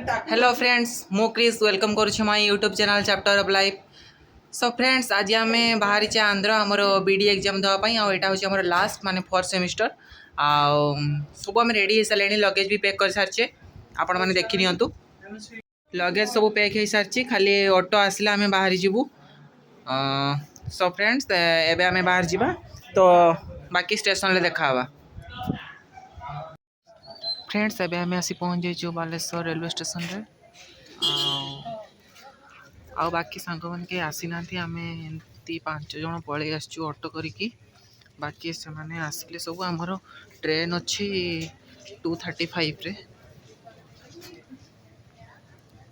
Hello friends मु Kris welcome करुछु my YouTube channel chapter of life. So friends आज आम बाहरी आंध्र आमर बीडी एग्जाम देवाई आईटा हूँ आम लास्ट माने 4th सेमिस्टर सब आम रेडी हो सारे लगेज भी पैक कर सारी आपण मैंने देखी नियंतु लगेज सब पैक हो सारी खाली ऑटो आसला आम बाहरी जीवु। सो फ्रेंड्स एबे आम बाहर जीवा तो बाकी स्टेशन ले देखा फ्रेंड्स एबे आम आसी पहुँच जाइए बालेश्वर रेलवे स्टेशन रे आ बाकी सांग मैंने कहीं आसी ना आम एमती 5 जन पलि आसचु ऑटो करिकी बाकी से मैंने आसिले सब आमर ट्रेन अच्छी 2:35 रे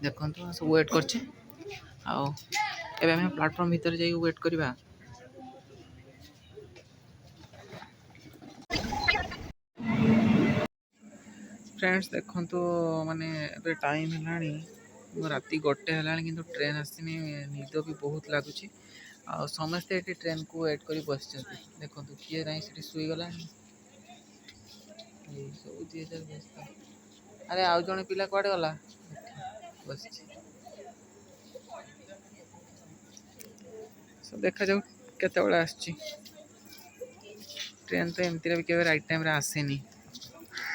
देखो सब वेट करछे एबे आम प्लेटफॉर्म भीतर जाई वेट करवा। फ्रेंड्स देखो तो माने टाइम है राति 1 है कि ट्रेन आसनी निद भी बहुत लगुच समस्ते ये ट्रेन को वेट कर बस देखो किए ना से शुईगला सब 2000 व्यस्त अरे आउ जड़े पिला कुआडे गला बस सब देखा जाऊ केत आसची ट्रेन तो एमती भी केवल राइट टाइम आसेनी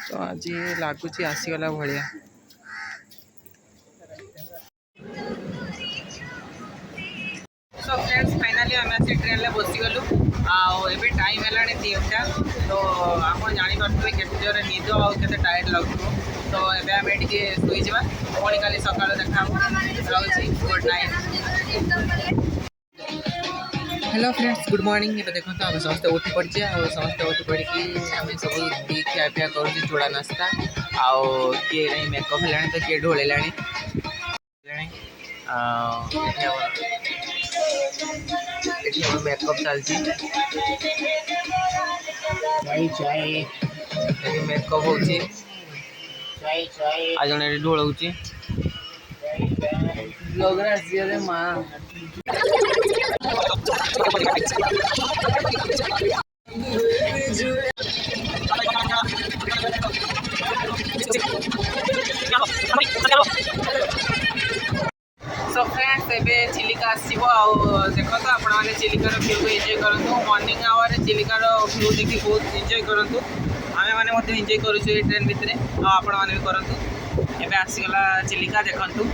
तो आज लगुच आसीगला भाया। सो फ्रेंड्स फाइनाली आम आसी ट्रेन में बसीगलु आबे टाइम है 3टा तो आप जापे के जोर निद आते टायर्ड लगुव तो ये आम शुईजा पुणी का सका देखा good night. Hello friends good morning ये देखो आम समस्त उठी पड़े समस्त उठी पड़ी आम सब खिया पिया कर चूड़ा नास्ता आउ किए मेकअप है तो किए ढोला मेकअप चलती मेकअप हो जड़े ढोल माँ सो फ्रेंड्स एबे चिलिका आसो देखो तो आपण मैंने चिलिकार व्यू को एंजॉय करूँ मॉर्निंग आवर चिलिकार व्यू देखिए बहुत एंजॉय करूँ आम मैंने एंजॉय करूँ ट्रेन भितर आपण मैंने भी करूँ एबे आसीगला चिलिका देखंतु।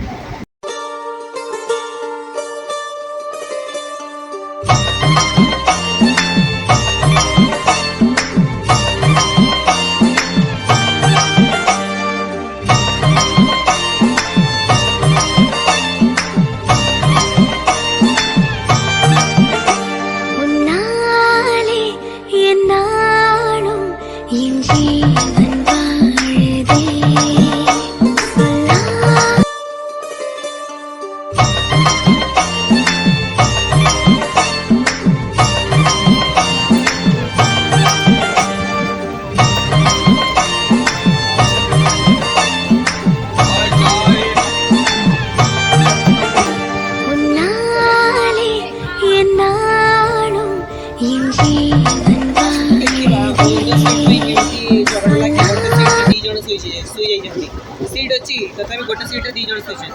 सीट अच्छी तथा गोटे सीट 2 जन शोचती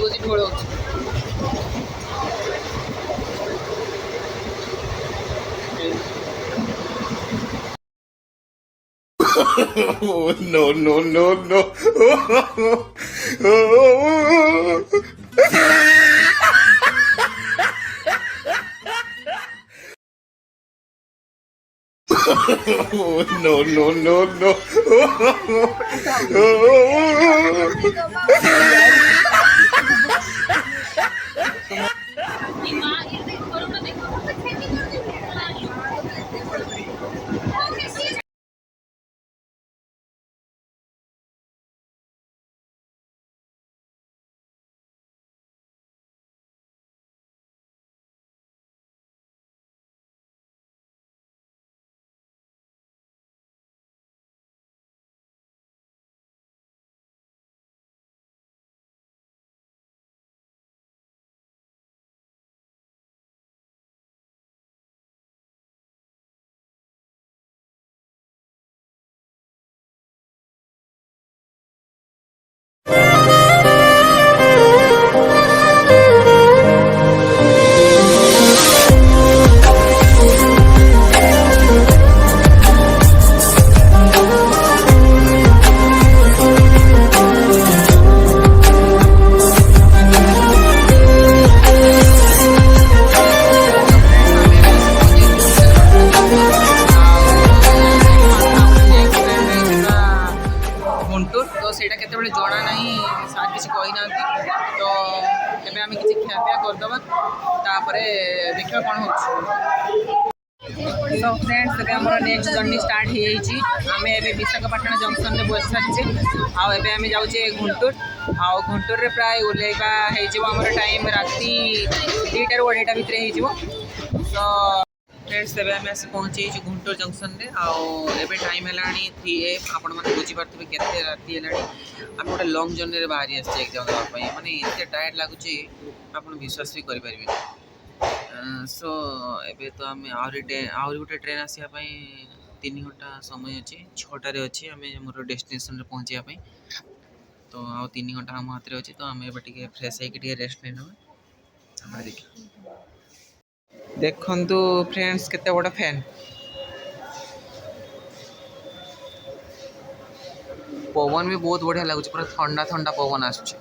बस ढोल no, no, no, no. No, no, no, no. So friends ଏବେ ଆମର ନେକ୍ସଟ ଜର୍ଣ୍ଣି ଷ୍ଟାର୍ଟ ହେଇଯାଇଛି। ଆମେ ଏବେ ବିଶାଖାପାଟଣା ଜଙ୍କସନରେ ବସି ସାରିଛେ। ଆଉ ଏବେ ଆମେ ଯାଉଛେ ଗୁଣ୍ଟୁର। ଆଉ ଗୁଣ୍ଟୁରରେ ପ୍ରାୟ ଓହ୍ଲେଇବା ହେଇଯିବ ଆମର ଟାଇମ୍ ରାତି 2ଟାରୁ 2:30 ଭିତରେ ହେଇଯିବ। ତ फ्रेंड्स ଏବେ ଆମେ ଆସି ପହଞ୍ଚିଯାଇଛୁ ଗୁଣ୍ଟୁର ଜଙ୍କସନରେ। ଆଉ ଏବେ ଟାଇମ୍ ହେଲାଣି 3 AM। ଆପଣମାନେ ବୁଝିପାରୁଥିବେ କେତେ ରାତି ହେଲାଣି। ଆମେ ଗୋଟେ ଲଙ୍ଗ୍ ଜର୍ଣ୍ଣିରେ ବାହାରି ଆସିଛେ ଏକ୍ଜାମ୍ ଦେବା ପାଇଁ। ମାନେ ଏତେ ଟାୟାର୍ଡ଼ ଲାଗୁଛି ଆପଣ ବିଶ୍ୱାସ ବି କରିପାରିବେନି। ସୋ ଏବେ ତ ଆମେ ଆହୁରି ଗୋଟେ ଟ୍ରେନ୍ ଆସିବା ପାଇଁ 3 ଘଣ୍ଟା ସମୟ ଅଛି। 6ଟାରେ ଅଛି ଆମେ ଆମର ଡେଷ୍ଟିନେସନରେ ପହଞ୍ଚିବା ପାଇଁ। ତ ଆଉ 3 ଘଣ୍ଟା ଆମ ହାତରେ ଅଛି। ତ ଆମେ ଏବେ ଟିକେ ଫ୍ରେଶ୍ ହେଇକି ଟିକେ ରେଷ୍ଟ ନେଇନେବା। ତାପରେ ଦେଖିବା। ଦେଖନ୍ତୁ फ्रेंड्स କେତେ ବଡ଼ ଫ୍ୟାନ୍। ପବନ ବି ବହୁତ ବଢ଼ିଆ ଲାଗୁଛି। ପୁରା ଥଣ୍ଡା ଥଣ୍ଡା ପବନ ଆସୁଛି।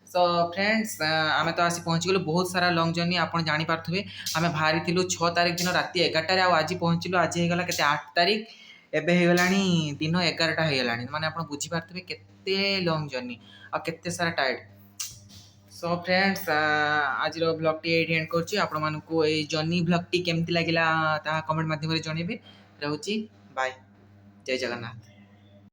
सो फ्रेंड्स आम तो आसी पहुँचीगलु बहुत सारा लंग जर्नी आपड़ जापारे आम बाहरी 6 तारिख दिन राति 11टार आज पहुँचलु आज होगा के 8 तारिख एबे दिन 11टा होगा माने आप बुझीपारे केते लंग जर्नी आ केते सारा टायर्ड। सो फ्रेंड्स आज ब्लॉग टी एंड करुच्ची आपण मानकु ए जर्नी ब्लॉग टी केमती लगिला कमेंट माध्यम रे जणेबे। रहउची बाय। जय जगन्नाथ।